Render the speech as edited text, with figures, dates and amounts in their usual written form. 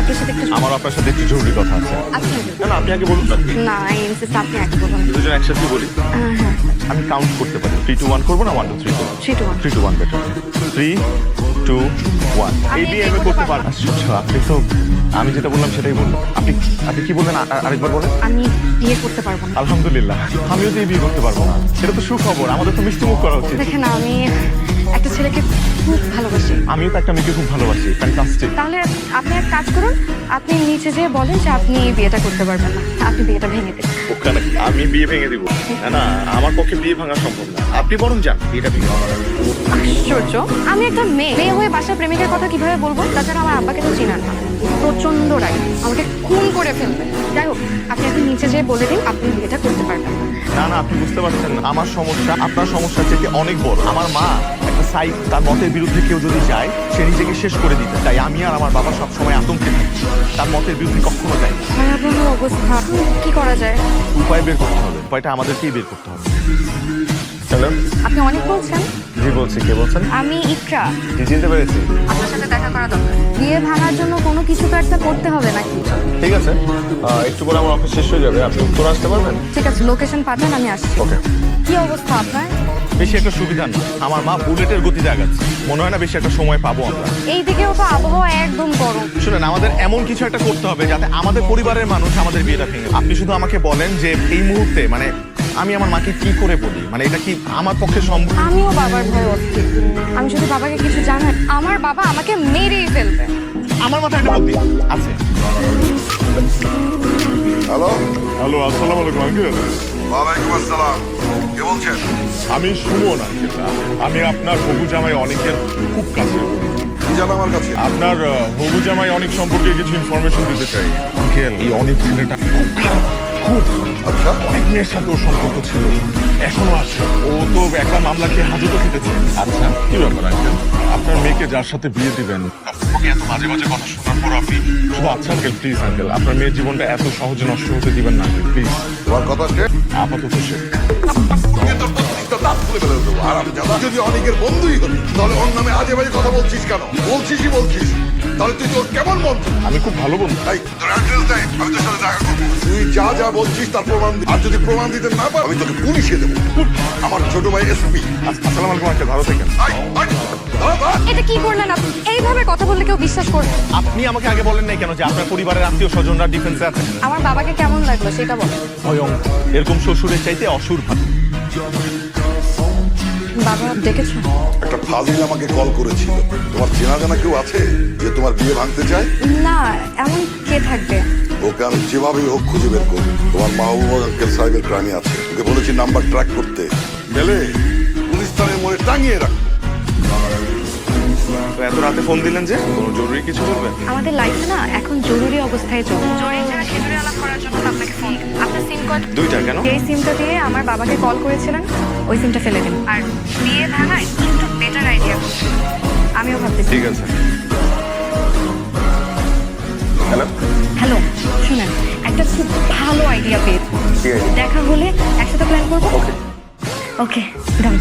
আপনার সাথে একটু আমার আপনার সাথে একটু জরুরি কথা আছে। আচ্ছা না আচ্ছা, আপনি আগে বলুন না। না আই ইনসিস্ট আপনি আগে বলুন। দুজন একসাথে বলি। হ্যাঁ আমি কাউন্ট করতে পারি। 3 2 1 করবো না 1 2 3 করবো? 3 2 1 3 2 1 বেটার। 3 2 1 আমি এবিএম এ করতে পারেন। আচ্ছা আপনি তো আমি যেটা বললাম সেটাই বলুন। আপনি কি বললেন আরেকবার বলেন। আমি বিয়ে করতে পারবো না। আলহামদুলিল্লাহ আমিও তো এই বিয়ে করতে পারবো না। সেটা তো সুখবর, আমাদের তো মিষ্টি মুখ করা উচিত। দেখেন আমি একটা ছেলেকে খুব ভালোবাসি। আমিও তো একটা মেয়েকে খুব ভালোবাসি। ফ্যান্টাস্টিক। তাহলে আপনি এক কাজ করুন, আপনি নিচে যেয়ে বলেন যে আপনি এই বিয়েটা করতে পারবেন না, আপনি বিয়েটা ভেঙে দিন। ওখানে আমি বিয়ে ভেঙে দিব না? না আমার পক্ষে বিয়ে ভাঙা সম্ভব না। আপনি বরং যান বিয়েটা ভেঙে দিন। আশ্চর্য, আমি একটা মেয়ে হয়ে বাসার প্রেমিকের কথা কিভাবে বলবো? তাছাড়া আমার আব্বাকে তো চিনান না, প্রচন্ড রাগ, আমাকে খুন করে ফেলবে। যাই হোক, আপনি এখন নিচে যেয়ে বলে দিন আপনি বিয়েটা করতে পারবেন না। না না আপনি বুঝতে পারছেন না, আমার সমস্যা আপনার সমস্যার থেকে অনেক বড়। আমার মা একটা সাইড, তার মতের বিরুদ্ধে কেউ যদি যায় সে নিজেকে শেষ করে দিতে। তাই আমি আর আমার বাবা সবসময় আতঙ্কে থাকি, তার মতের বিরুদ্ধে কখনো যাই না। ভয়াবহ অবস্থা, কি করা যায়? উপায় বের করতে হবে, উপায়টা আমাদেরকেই বের করতে হবে। হ্যালো, আপনি অনেক বলছেন। জি বলছি, কে বলছেন? আমি ইকরা, জি চিনতে পেরেছি। আপনার সাথে দেখা করা দরকার। বিয়ে ভাঙার জন্য কোনো কিছু তো একটা করতে হবে নাকি? ঠিক আছে, একটু পরে আমার অফিস শেষ হয়ে যাবে, আপনি উত্তর আসতে পারবেন? ঠিক আছে, লোকেশন পাঠান, আমি আসছি। ওকে। কি অবস্থা আপনার? বেশি একটা সুবিধা না, আমার মা বুলেটের গতিতে আগাচ্ছে, মনে হয় না বেশি একটা সময় পাবো আমরা। এইদিকেও তো আবহাওয়া একদম গরম। শুনেন, আমাদের এমন কিছু একটা করতে হবে যাতে আমাদের পরিবারের মানুষ আমাদের বিয়েটা ভেঙে। আপনি শুধু আমাকে বলেন যে এই মুহূর্তে মানে আমি আমার মাকে কি করে বলি, মানে এটা কি আমার পক্ষে সম্ভব? আমিও বাবার ভয় অস্থির। আমি যদি বাবাকে কিছু জানাই, আমার বাবা আমাকে মেরেই ফেলবে। আমার মাথায় একটা বুদ্ধি আছে। হ্যালো, হ্যালো, আসসালামু আলাইকুম আঙ্কেল। ওয়ালাইকুম আসসালাম। কে বলছেন? আমি সুমন আঙ্কেল। আমি আপনার হবু জামাই অনেকের খুব কাছে। কি জানো আমার কাছে? আপনার হবু জামাই অনেক সম্পর্কে কিছু ইনফরমেশন দিতে চাই আঙ্কেল। এই অনেক ছেলেটা খুব খারাপ, খুব। আচ্ছা, অনেক মেয়ের সাথে ওর সম্পর্ক ছিল, এখনো আছে। ও তো একটা মামলা খেয়ে হাজতও খেটেছে। আচ্ছা কি ব্যাপার আঙ্কেল, আপনার মেয়েকে যার সাথে বিয়ে দিবেন ওকে এত বাজে বাজে কথা শোনার পর আপনি শুধু আচ্ছা আঙ্কেল প্লিজ আঙ্কেল, আপনার মেয়ের জীবনটা এত সহজে নষ্ট হতে দিবেন না আঙ্কেল প্লিজ। তোমার কথা শেষ। আপাতত সে তোকে তোর প্রত্যেকটা দাঁত খুলে ফেলে দেবো। আর আমি জানা যদি অনেকের বন্ধুই হতি তাহলে ওর নামে আজে বাজে কথা বলছিস কেন? বলছিস তাহলে তুই তোর কেমন বন্ধু? আমি খুব ভালো বন্ধু। এই তোর অ্যাড্রেস দেয়, আমি তোর সাথে দেখা করবো। তুই যা যা বলছিস তার প্রমাণ দি। আর যদি প্রমাণ দিতে না পার আমি তোকে পুলিশে দেবো। আমার ছোট ভাই এসপি। আসসালামু আলাইকুম আঙ্কেল, ভালো থাকেন। এটা কি করলেন আপনি? এইভাবে কথা বললে কেউ বিশ্বাস করবে? আপনি আমাকে আগে বলেন নাই কেন যে আপনার পরিবারের আত্মীয় স্বজনরা ডিফেন্সে আছে? আমার বাবাকে কেমন লাগলো সেটা বলো। ভয়ঙ্কর, এরকম শ্বশুরের চাইতে অসুর ভালো। বাবা ডেকেছো? একটা ফাজিল আমাকে কল করেছিল। তোমার চেনা জানা কেউ আছে যে তোমার বিয়ে ভাঙতে চায়? না, এমন কে থাকবে? ওকে আমি যেভাবেই হোক খুঁজে বের করবো। তোমার মাহবুব আঙ্কেল সাহেবের ক্রাইমে আছে, ওকে বলেছি নাম্বার ট্র্যাক করতে, গেলে পুলিশ থানায় মনে টাঙিয়ে রাখ। এত রাতে ফোন দিলেন যে কোনো জরুরি কিছু বলবেন? আমাদের লাইফে না এখন জরুরি অবস্থায় চলে। জরুরি ছাড়া খেজুরে আলাপ করার জন্য আপনাকে ফোন দিলাম। আপনার সিম কার্ড দুইটা কেন? এই সিমটা দিয়ে আমার বাবাকে কল করেছিলেন, ওই সিমটা ফেলে দিন। আর বিয়ে ভাঙায় একটু বেটার আইডিয়া করছি, আমিও ভাবতেছি। ঠিক আছে। হ্যালো, হ্যালো, শুনেন, একটা খুব ভালো আইডিয়া পেয়েছি। ঠিক আছে। দেখা হলে একসাথে প্ল্যান করবো। ওকে, ডান।